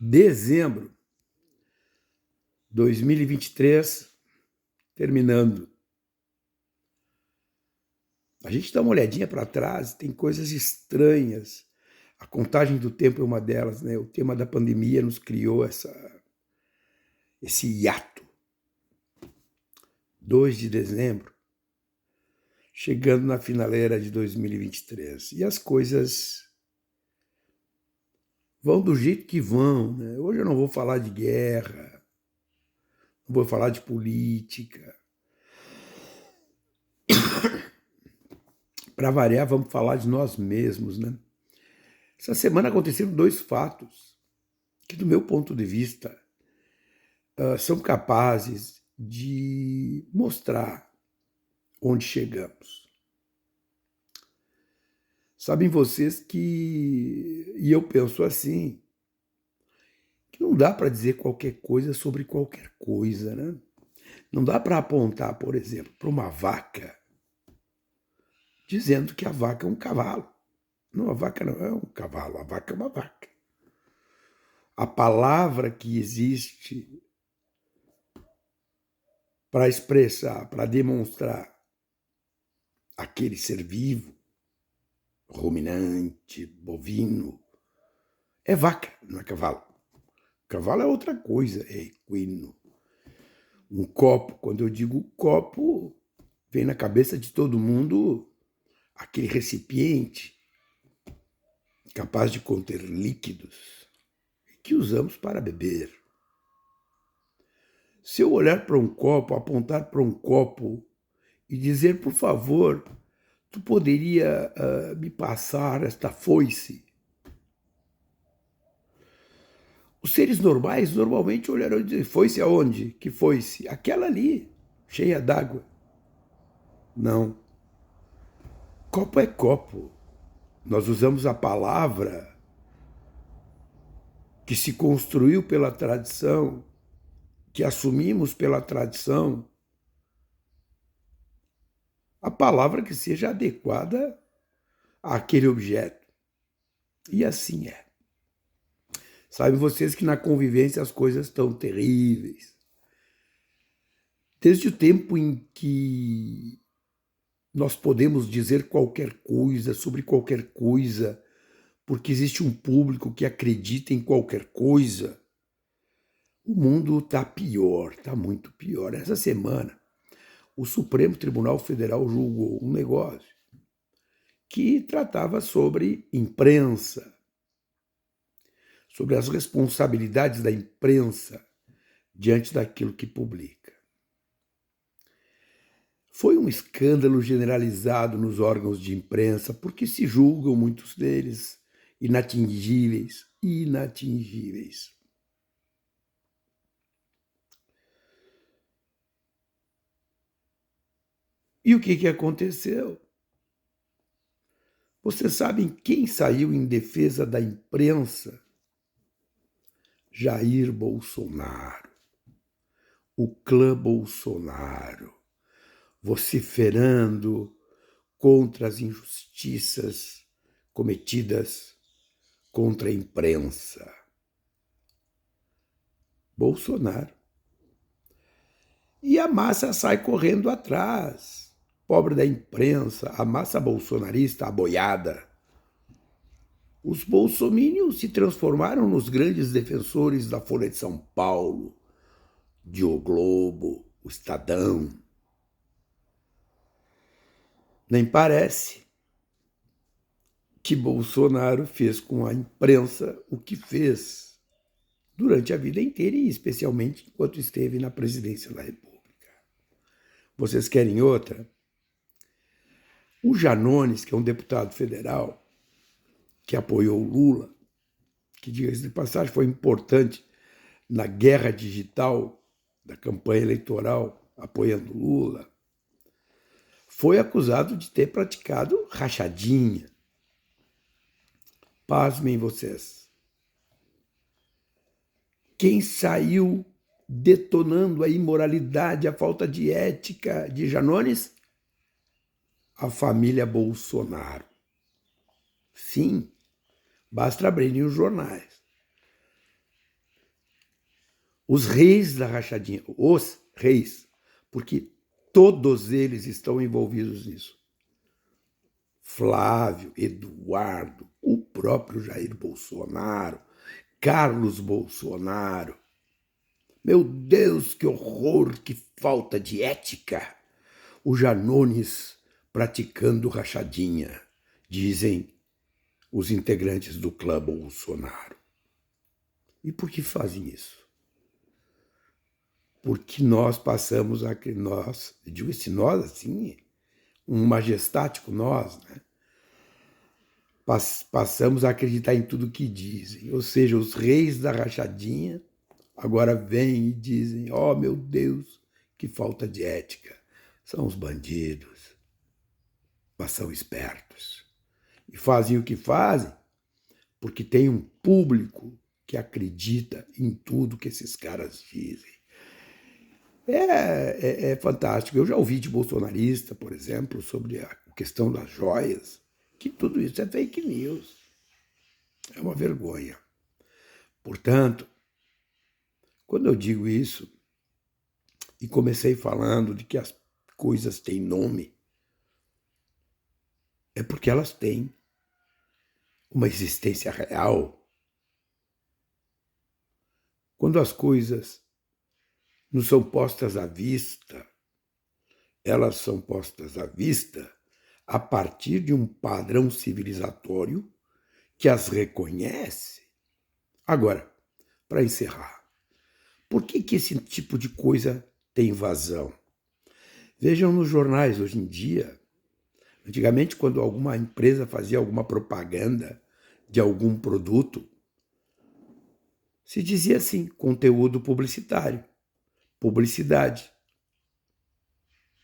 Dezembro 2023, terminando. A gente dá uma olhadinha para trás, tem coisas estranhas. A contagem do tempo é uma delas, né? O tema da pandemia nos criou esse hiato. 2 de dezembro, chegando na finaleira de 2023. E as coisas vão do jeito que vão, né? Hoje eu não vou falar de guerra, não vou falar de política. Para variar, vamos falar de nós mesmos, né? Essa semana aconteceram 2 fatos que, do meu ponto de vista, são capazes de mostrar onde chegamos. Sabem vocês que, e eu penso assim, que não dá para dizer qualquer coisa sobre qualquer coisa, né? Não dá para apontar, por exemplo, para uma vaca, dizendo que a vaca é um cavalo. Não, a vaca não é um cavalo, a vaca é uma vaca. A palavra que existe para expressar, para demonstrar aquele ser vivo, ruminante, bovino, é vaca, não é cavalo. Cavalo é outra coisa, é equino. Um copo, quando eu digo copo, vem na cabeça de todo mundo aquele recipiente capaz de conter líquidos que usamos para beber. Se eu olhar para um copo, apontar para um copo e dizer, por favor, tu poderia me passar esta foice? Os seres normais normalmente olharão e dizem, foice aonde? Que foice? Aquela ali, cheia d'água. Não. Copo é copo. Nós usamos a palavra que se construiu pela tradição, que assumimos pela tradição, a palavra que seja adequada àquele objeto. E assim é. Sabem vocês que na convivência as coisas estão terríveis. Desde o tempo em que nós podemos dizer qualquer coisa sobre qualquer coisa, porque existe um público que acredita em qualquer coisa, o mundo está pior, está muito pior. Essa semana, o Supremo Tribunal Federal julgou um negócio que tratava sobre imprensa, sobre as responsabilidades da imprensa diante daquilo que publica. Foi um escândalo generalizado nos órgãos de imprensa, porque se julgam muitos deles inatingíveis, inatingíveis. E o que aconteceu? Vocês sabem quem saiu em defesa da imprensa? Jair Bolsonaro, o clã Bolsonaro, vociferando contra as injustiças cometidas contra a imprensa. Bolsonaro. E a massa sai correndo atrás. Pobre da imprensa, a massa bolsonarista, a boiada. Os bolsomínios se transformaram nos grandes defensores da Folha de São Paulo, de O Globo, o Estadão. Nem parece que Bolsonaro fez com a imprensa o que fez durante a vida inteira e especialmente enquanto esteve na presidência da República. Vocês querem outra? O Janones, que é um deputado federal que apoiou o Lula, que, diga-se de passagem, foi importante na guerra digital da campanha eleitoral, apoiando Lula, foi acusado de ter praticado rachadinha. Pasmem vocês. Quem saiu detonando a imoralidade, a falta de ética de Janones? A família Bolsonaro. Sim, basta abrirem os jornais. Os reis da rachadinha, os reis, porque todos eles estão envolvidos nisso. Flávio, Eduardo, o próprio Jair Bolsonaro, Carlos Bolsonaro. Meu Deus, que horror, que falta de ética! O Janones praticando rachadinha, dizem os integrantes do clã Bolsonaro. E por que fazem isso? Porque nós passamos a... Nós, eu digo esse nós assim, um majestático nós, né? Passamos a acreditar em tudo que dizem. Ou seja, os reis da rachadinha agora vêm e dizem: oh, meu Deus, que falta de ética. São os bandidos, mas são espertos. E fazem o que fazem porque tem um público que acredita em tudo que esses caras dizem. É fantástico. Eu já ouvi de bolsonarista, por exemplo, sobre a questão das joias, que tudo isso é fake news. É uma vergonha. Portanto, quando eu digo isso, e comecei falando de que as coisas têm nome, é porque elas têm uma existência real. Quando as coisas não são postas à vista, elas são postas à vista a partir de um padrão civilizatório que as reconhece. Agora, para encerrar, por que esse tipo de coisa tem vazão? Vejam nos jornais hoje em dia. Antigamente, quando alguma empresa fazia alguma propaganda de algum produto, se dizia assim: conteúdo publicitário, publicidade,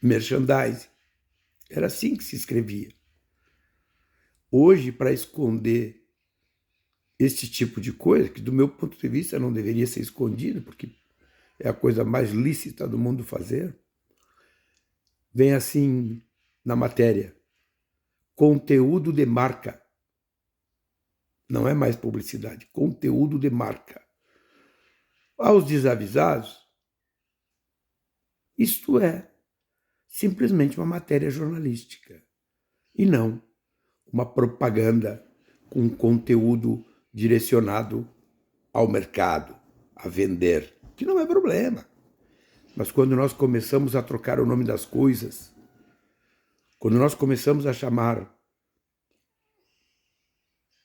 merchandising. Era assim que se escrevia. Hoje, para esconder esse tipo de coisa, que do meu ponto de vista não deveria ser escondido, porque é a coisa mais lícita do mundo fazer, vem assim na matéria: conteúdo de marca. Não é mais publicidade, conteúdo de marca. Aos desavisados, isto é simplesmente uma matéria jornalística e não uma propaganda com conteúdo direcionado ao mercado, a vender, que não é problema. Mas quando nós começamos a trocar o nome das coisas, quando nós começamos a chamar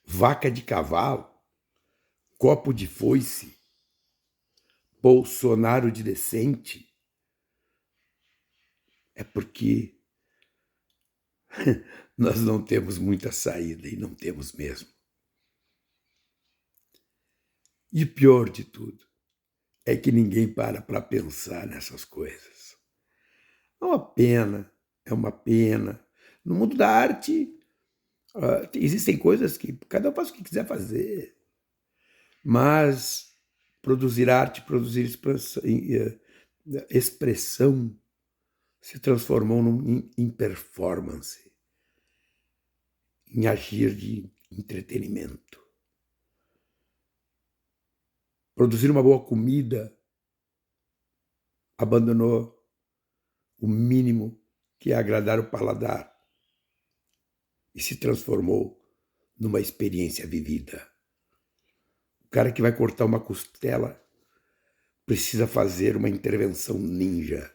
vaca de cavalo, copo de foice, Bolsonaro de decente, é porque nós não temos muita saída, e não temos mesmo. E o pior de tudo é que ninguém para pensar nessas coisas. É uma pena, é uma pena. No mundo da arte, existem coisas que cada um faz o que quiser fazer, mas produzir arte, produzir expressão se transformou em performance, em agir de entretenimento. Produzir uma boa comida abandonou o mínimo, que é agradar o paladar, e se transformou numa experiência vivida. O cara que vai cortar uma costela precisa fazer uma intervenção ninja.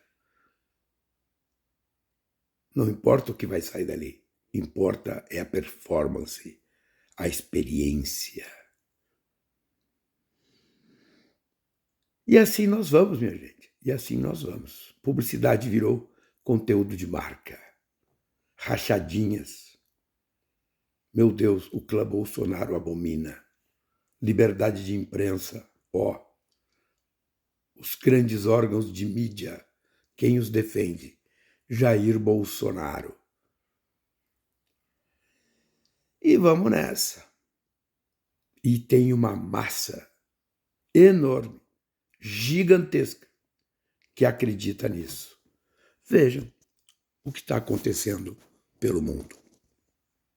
Não importa o que vai sair dali, importa é a performance, a experiência. E assim nós vamos, minha gente, e assim nós vamos. Publicidade virou conteúdo de marca, rachadinhas. Meu Deus, o clã Bolsonaro abomina. Liberdade de imprensa, os grandes órgãos de mídia, quem os defende? Jair Bolsonaro. E vamos nessa. E tem uma massa enorme, gigantesca, que acredita nisso. Vejam o que está acontecendo pelo mundo.